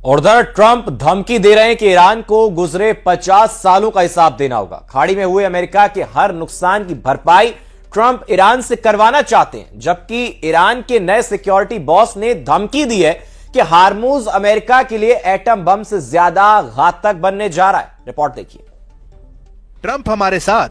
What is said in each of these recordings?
और उधर ट्रंप धमकी दे रहे हैं कि ईरान को गुजरे 50 सालों का हिसाब देना होगा। खाड़ी में हुए अमेरिका के हर नुकसान की भरपाई ट्रंप ईरान से करवाना चाहते हैं, जबकि ईरान के नए सिक्योरिटी बॉस ने धमकी दी है कि हार्मूज अमेरिका के लिए एटम बम से ज्यादा घातक बनने जा रहा है। रिपोर्ट देखिए। ट्रंप हमारे साथ।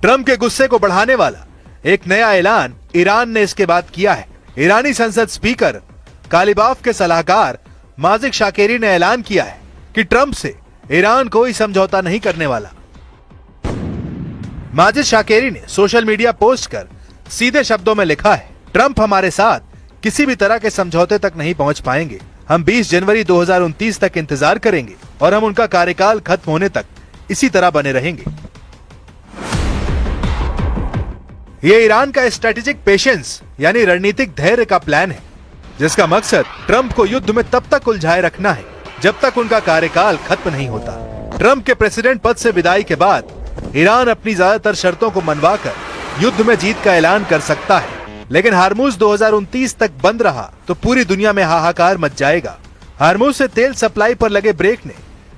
ट्रंप के गुस्से को बढ़ाने वाला एक नया ऐलान ईरान ने इसके बाद किया है। ईरानी संसद स्पीकर कालिबाफ के सलाहकार माजिद शाकेरी ने ऐलान किया है कि ट्रंप से ईरान कोई समझौता नहीं करने वाला। माजिद शाकेरी ने सोशल मीडिया पोस्ट कर सीधे शब्दों में लिखा है, ट्रंप हमारे साथ किसी भी तरह के समझौते तक नहीं पहुंच पाएंगे। हम 20 जनवरी 2029 तक इंतजार करेंगे और हम उनका कार्यकाल खत्म होने तक इसी तरह बने रहेंगे। ये ईरान का स्ट्रेटेजिक पेशेंस यानी रणनीतिक धैर्य का प्लान है, जिसका मकसद ट्रंप को युद्ध में तब तक उलझाए रखना है जब तक उनका कार्यकाल खत्म नहीं होता। ट्रंप के प्रेसिडेंट पद से विदाई के बाद ईरान अपनी ज्यादातर शर्तों को मनवाकर युद्ध में जीत का ऐलान कर सकता है, लेकिन हार्मूज 2029 तक बंद रहा तो पूरी दुनिया में हाहाकार मच जाएगा। हार्मूज से तेल सप्लाई पर लगे ब्रेक ने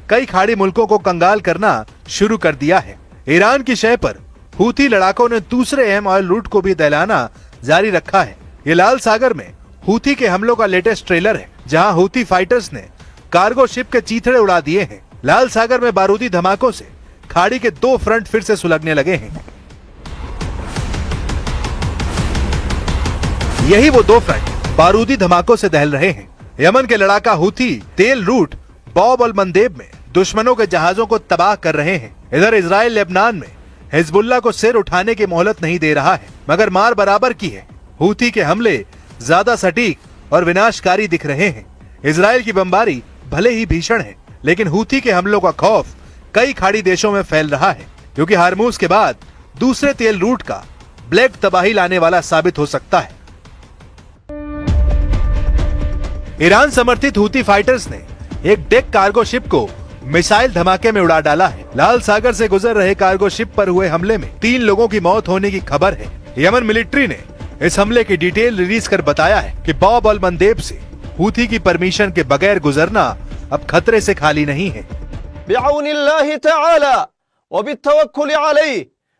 कई खाड़ी मुल्कों को कंगाल करना शुरू कर दिया है। ईरान की शय पर हूथी लड़ाकों ने दूसरे अहम ऑयल रूट को भी दहलाना जारी रखा है। ये लाल सागर में हूथी के हमलों का लेटेस्ट ट्रेलर है, जहां हूथी फाइटर्स ने कार्गो शिप के चीथड़े उड़ा दिए हैं। लाल सागर में बारूदी धमाकों से खाड़ी के 2 फ्रंट फिर से सुलगने लगे हैं। यही वो 2 फ्रंट बारूदी धमाकों से दहल रहे हैं। यमन के लड़ाका हूथी तेल रूट बॉब अल मंदेब में दुश्मनों के जहाजों को तबाह कर रहे हैं। इधर इजराइल लेबनान में हिजबुल्लाह को सिर उठाने की मोहलत नहीं दे रहा है, मगर मार बराबर की है। हूथी के हमले ज्यादा सटीक और विनाशकारी दिख रहे हैं। इजराइल की बमबारी भले ही भीषण है, लेकिन हूथी के हमलों का खौफ कई खाड़ी देशों में फैल रहा है, क्योंकि हार्मूज के बाद दूसरे तेल रूट का ब्लैक तबाही लाने वाला साबित हो सकता है। ईरान समर्थित हूथी फाइटर्स ने एक डेक कार्गो शिप को मिसाइल धमाके में उड़ा डाला है। लाल सागर से गुजर रहे कार्गो शिप पर हुए हमले में 3 लोगों की मौत होने की खबर है। यमन मिलिट्री ने इस हमले की डिटेल रिलीज कर बताया है कि बॉब अल मंदेब से हूथी की परमिशन के बगैर गुजरना अब खतरे से खाली नहीं है। बिअौनिल्लाहि तआला व बित्तवक्कुल अलैहि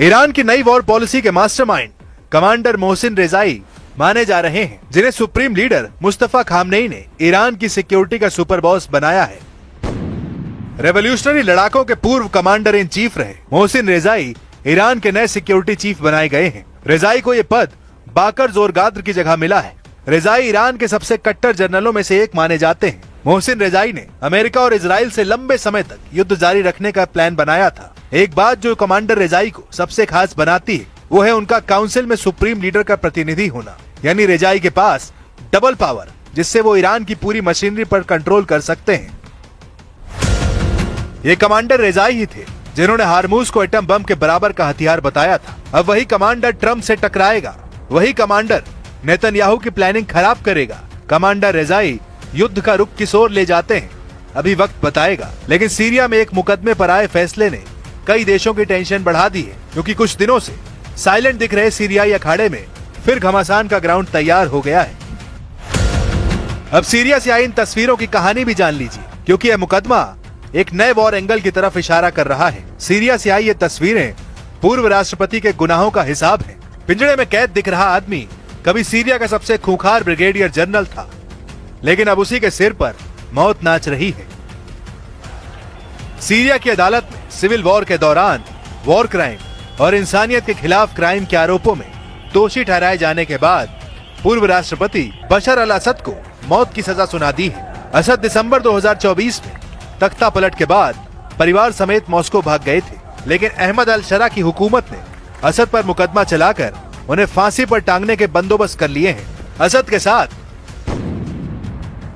ईरान की नई वॉर पॉलिसी के मास्टरमाइंड कमांडर मोहसिन रेजाई माने जा रहे हैं, जिन्हें सुप्रीम लीडर मुस्तफा खामनेई ने ईरान की सिक्योरिटी का सुपर बॉस बनाया है। रेवोल्यूशनरी लड़ाकों के पूर्व कमांडर इन चीफ रहे मोहसिन रेजाई ईरान के नए सिक्योरिटी चीफ बनाए गए हैं। रेजाई को ये पद बाकर जोरगाद्र की जगह मिला है। रेजाई ईरान के सबसे कट्टर जनरलों में से एक माने जाते हैं। मोहसिन रेजाई ने अमेरिका और इजराइल से लंबे समय तक युद्ध जारी रखने का प्लान बनाया था। एक बात जो कमांडर रेजाई को सबसे खास बनाती है, वो है उनका काउंसिल में सुप्रीम लीडर का प्रतिनिधि होना, यानी रेजाई के पास डबल पावर, जिससे वो ईरान की पूरी मशीनरी पर कंट्रोल कर सकते हैं। ये कमांडर रेजाई ही थे जिन्होंने हार्मूज को एटम बम के बराबर का हथियार बताया था। अब वही कमांडर ट्रंप से टकराएगा, वही कमांडर नेतन्याहू की प्लानिंग खराब करेगा। कमांडर रेजाई युद्ध का रुख किस ओर ले जाते हैं अभी वक्त बताएगा, लेकिन सीरिया में एक मुकदमे पर आए फैसले ने कई देशों की टेंशन बढ़ा दी है, क्योंकि कुछ दिनों से साइलेंट दिख रहे सीरियाई अखाड़े में फिर घमासान का ग्राउंड तैयार हो गया है। अब सीरिया से आई इन तस्वीरों की कहानी भी जान लीजिए, क्योंकि यह मुकदमा एक नए वॉर एंगल की तरफ इशारा कर रहा है। सीरिया से आई ये तस्वीरें पूर्व राष्ट्रपति के गुनाहों का हिसाब है। पिंजड़े में कैद दिख रहा आदमी कभी सीरिया का सबसे खूंखार ब्रिगेडियर जनरल था, लेकिन अब उसी के सिर पर मौत नाच रही है। सीरिया की अदालत में सिविल वॉर के दौरान वॉर क्राइम और इंसानियत के खिलाफ क्राइम के आरोपों में दोषी ठहराए जाने के बाद पूर्व राष्ट्रपति बशर अल असद को मौत की सजा सुना दी है। असद दिसंबर 2024 में तख्ता पलट के बाद परिवार समेत मॉस्को भाग गए थे, लेकिन अहमद अल शरा की हुकूमत ने असद पर मुकदमा चलाकर उन्हें फांसी पर टांगने के बंदोबस्त कर लिए हैं। असद के साथ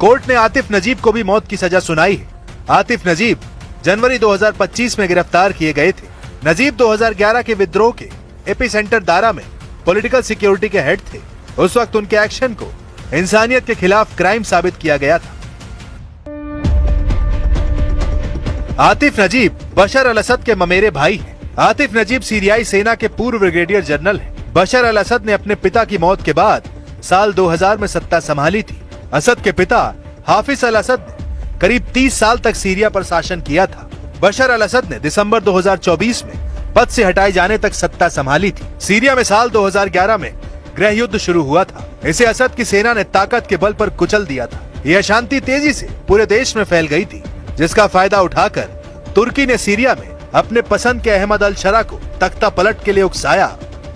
कोर्ट ने आतिफ नजीब को भी मौत की सजा सुनाई है। आतिफ नजीब जनवरी 2025 में गिरफ्तार किए गए थे। नजीब 2011 के विद्रोह के एपिसेंटर दारा में पॉलिटिकल सिक्योरिटी के हेड थे। उस वक्त उनके एक्शन को इंसानियत के खिलाफ क्राइम साबित किया गया था। आतिफ नजीब बशर अल असद के ममेरे भाई हैं। आतिफ नजीब सीरियाई सेना के पूर्व ब्रिगेडियर जनरल हैं। बशर अल असद ने अपने पिता की मौत के बाद साल 2000 में सत्ता संभाली थी। असद के पिता हाफिज अल असद ने करीब 30 साल तक सीरिया पर शासन किया था। बशर अल असद ने दिसंबर 2024 में पद से हटाए जाने तक सत्ता संभाली थी। सीरिया में साल 2011 में गृह युद्ध शुरू हुआ था। इसे असद की सेना ने ताकत के बल पर कुचल दिया था। यह अशांति तेजी से पूरे देश में फैल गई थी, जिसका फायदा उठाकर तुर्की ने सीरिया में अपने पसंद के अहमद अल शरा को तख्ता पलट के लिए उकसाया।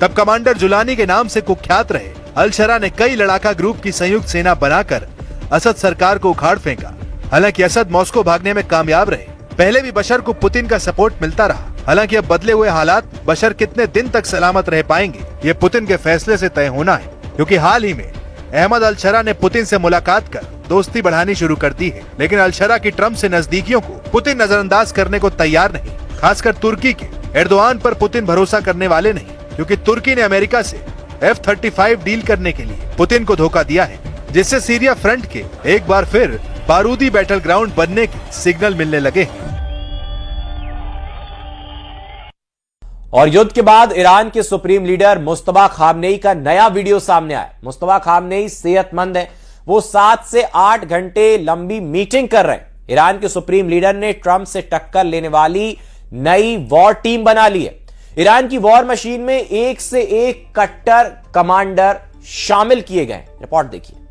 तब कमांडर जुलानी के नाम से कुख्यात रहे अल शरा ने कई लड़ाका ग्रुप की संयुक्त सेना बनाकर असद सरकार को उखाड़ फेंका। हालांकि असद मॉस्को भागने में कामयाब रहे। पहले भी बशर को पुतिन का सपोर्ट मिलता रहा। हालांकि अब बदले हुए हालात बशर कितने दिन तक सलामत रह पाएंगे, ये पुतिन के फैसले से तय होना है, क्योंकि हाल ही में अहमद अल शरा ने पुतिन से मुलाकात कर दोस्ती बढ़ानी शुरू कर दी है। लेकिन अल शरा की ट्रम्प से नजदीकियों को पुतिन नजरअंदाज करने को तैयार नहीं। खासकर तुर्की के एर्दोआन पर पुतिन भरोसा करने वाले नहीं, क्योंकि तुर्की ने अमेरिका से F-35 डील करने के लिए पुतिन को धोखा दिया है, जिससे सीरिया फ्रंट के एक बार फिर बारूदी बैटल ग्राउंड बनने के सिग्नल मिलने लगे हैं। और युद्ध के बाद ईरान के सुप्रीम लीडर मुस्तफा खामनेई का नया वीडियो सामने आया। मुस्तफा खामनेई सेहतमंद है, वो 7 से 8 घंटे लंबी मीटिंग कर रहे हैं। ईरान के सुप्रीम लीडर ने ट्रंप से टक्कर लेने वाली नई वॉर टीम बना ली है। ईरान की वॉर मशीन में एक से एक कट्टर कमांडर शामिल किए गए। रिपोर्ट देखिए।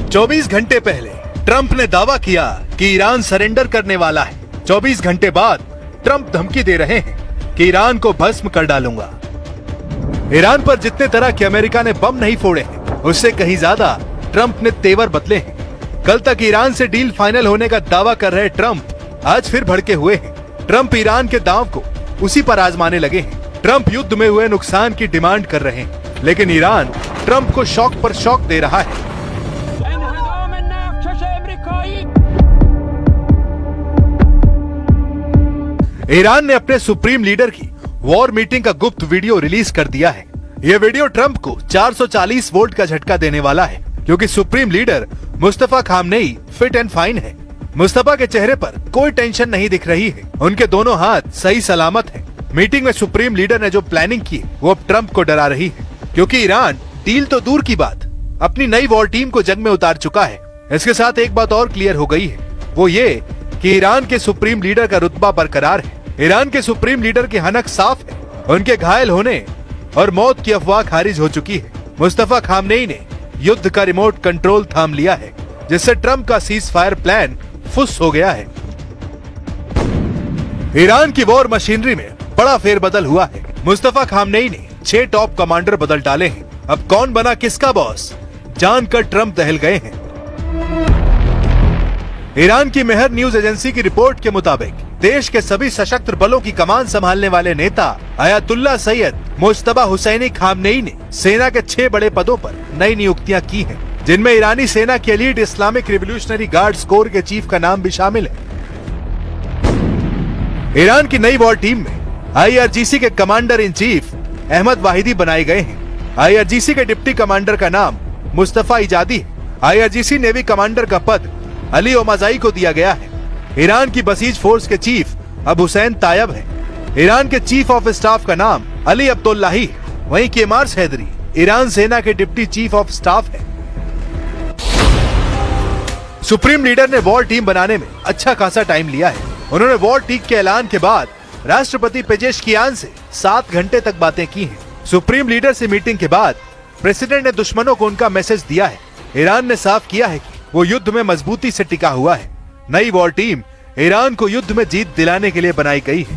चौबीस घंटे पहले ट्रंप ने दावा किया कि ईरान सरेंडर करने वाला है। 24 घंटे बाद ट्रंप धमकी दे रहे हैं कि ईरान को भस्म कर डालूंगा। ईरान पर जितने तरह के अमेरिका ने बम नहीं फोड़े हैं, उससे कहीं ज्यादा ट्रंप ने तेवर बदले हैं। कल तक ईरान से डील फाइनल होने का दावा कर रहे ट्रंप आज फिर भड़के हुए हैं। ट्रंप ईरान के दांव को उसी पर आजमाने लगे हैं। ट्रंप युद्ध में हुए नुकसान की डिमांड कर रहे हैं, लेकिन ईरान ट्रंप को शौक पर शौक दे रहा है। ईरान ने अपने सुप्रीम लीडर की वॉर मीटिंग का गुप्त वीडियो रिलीज कर दिया है। यह वीडियो ट्रंप को 440 वोल्ट का झटका देने वाला है, क्योंकि supreme leader Mustafa Khamenei fit and fine है। मुस्तफा के चेहरे पर कोई टेंशन नहीं दिख रही है। उनके दोनों हाथ सही सलामत हैं। मीटिंग में सुप्रीम लीडर ने जो प्लानिंग की वो अब ट्रंप को डरा रही है, क्योंकि ईरान डील तो दूर की बात अपनी नई वॉर टीम को जंग में उतार चुका है। इसके साथ एक बात और क्लियर हो गई है, वो ये कि ईरान के सुप्रीम लीडर का रुतबा बरकरार है। ईरान के सुप्रीम लीडर की हनक साफ है। उनके घायल होने और मौत की अफवाह खारिज हो चुकी है। मुस्तफा खामनेई ने युद्ध का रिमोट कंट्रोल थाम लिया है, जिससे ट्रंप का सीज फायर प्लान फुस हो गया है। ईरान की वॉर मशीनरी में बड़ा फेरबदल हुआ है। मुस्तफा खामनेई ने 6 टॉप कमांडर बदल डाले हैं। अब कौन बना किसका बॉस जानकर ट्रंप दहल गए हैं। ईरान की मेहर न्यूज एजेंसी की रिपोर्ट के मुताबिक देश के सभी सशस्त्र बलों की कमान संभालने वाले नेता अयातुल्ला सैयद मुज्तबा हुसैनी खामनेई ने सेना के 6 बड़े पदों पर नई नियुक्तियां की हैं, जिनमें ईरानी सेना की elite Islamic revolutionary guards corps के चीफ का नाम भी शामिल है। ईरान की नई वॉर टीम में IRGC के commander in chief Ahmad Vahidi बनाए गए हैं। IRGC के डिप्टी कमांडर का नाम मुस्तफा इजादी है। IRGC नेवी कमांडर का पद अली ओमाजाई को दिया गया है। ईरान की बसीज फोर्स के चीफ अब हुसैन तायब है। ईरान के चीफ ऑफ स्टाफ का नाम अली अब्दुल्लाही है। वहीं केमार्स हैदरी ईरान सेना के डिप्टी चीफ ऑफ स्टाफ है। सुप्रीम लीडर ने वॉर टीम बनाने में अच्छा खासा टाइम लिया है। उन्होंने वॉर टीम के ऐलान के बाद राष्ट्रपति पेजेशकियान से 7 घंटे तक बातें की हैं। सुप्रीम लीडर से मीटिंग के बाद प्रेसिडेंट ने दुश्मनों को उनका मैसेज दिया है। ईरान ने साफ किया है कि वो युद्ध में मजबूती से टिका हुआ है। नई वॉर टीम ईरान को युद्ध में जीत दिलाने के लिए बनाई गई है।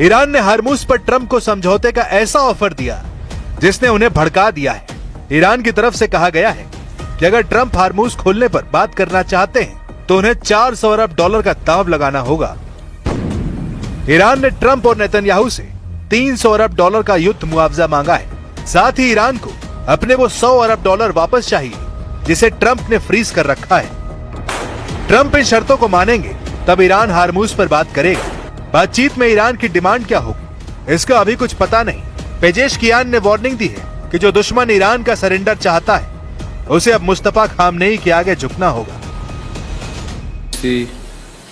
ईरान ने हार्मूज पर ट्रंप को समझौते का ऐसा ऑफर दिया जिसने उन्हें भड़का दिया है। ईरान की तरफ से कहा गया है कि अगर ट्रंप हार्मूज खोलने पर बात करना चाहते हैं तो उन्हें $400 अरब का दांव लगाना होगा। ईरान ने ट्रंप और नेतन्याहू से $300 अरब का युद्ध मुआवजा मांगा है। साथ ही ईरान को अपने वो $100 अरब वापस चाहिए जिसे ट्रंप ने फ्रीज कर रखा है। ट्रंप इन शर्तों को मानेंगे तब ईरान हार्मूज पर बात करेगा। बातचीत में ईरान की डिमांड क्या होगी इसका अभी कुछ पता नहीं। पेजेशकियान ने वार्निंग दी है कि जो दुश्मन ईरान का सरेंडर चाहता है उसे अब मुस्तफा खामनेई के आगे झुकना होगा।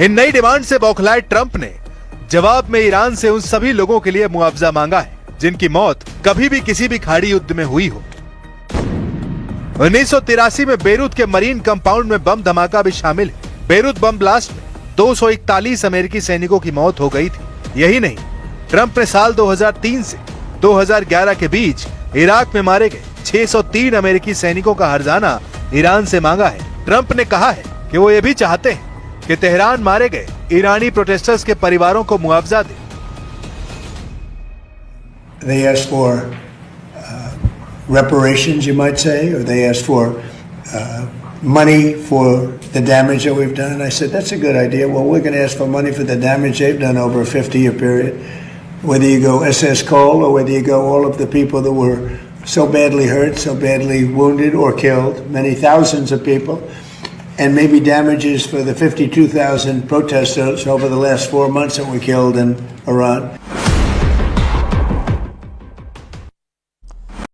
इन नई डिमांड से बौखलाए ट्रंप ने जवाब में ईरान से उन सभी लोगों के लिए मुआवजा मांगा है जिनकी मौत कभी भी किसी भी खाड़ी युद्ध में हुई हो। 1983 में बेरूत के मरीन कंपाउंड में बम धमाका भी शामिल है। बेरूत बम ब्लास्ट में 241 अमेरिकी सैनिकों की मौत हो गई थी। यही नहीं, ट्रंप ने साल 2003 से 2011 के बीच इराक में मारे गए 603 अमेरिकी सैनिकों का हर्जाना ईरान से मांगा है। ट्रंप ने कहा है कि वो ये भी चाहते हैं कि तेहरान मारे गए ईरानी प्रोटेस्टर्स के परिवारों को मुआवजा दे। They asked for reparations, you might say, or they asked for money for the damage that we've done. And I said, that's a good idea. Well, we're going to ask for money for the damage they've done over a 50-year period. Whether you go SS Cole or whether you go all of the people that were so badly hurt, so badly wounded or killed, many thousands of people, and maybe damages for the 52,000 protesters over the last 4 months that were killed in Iran.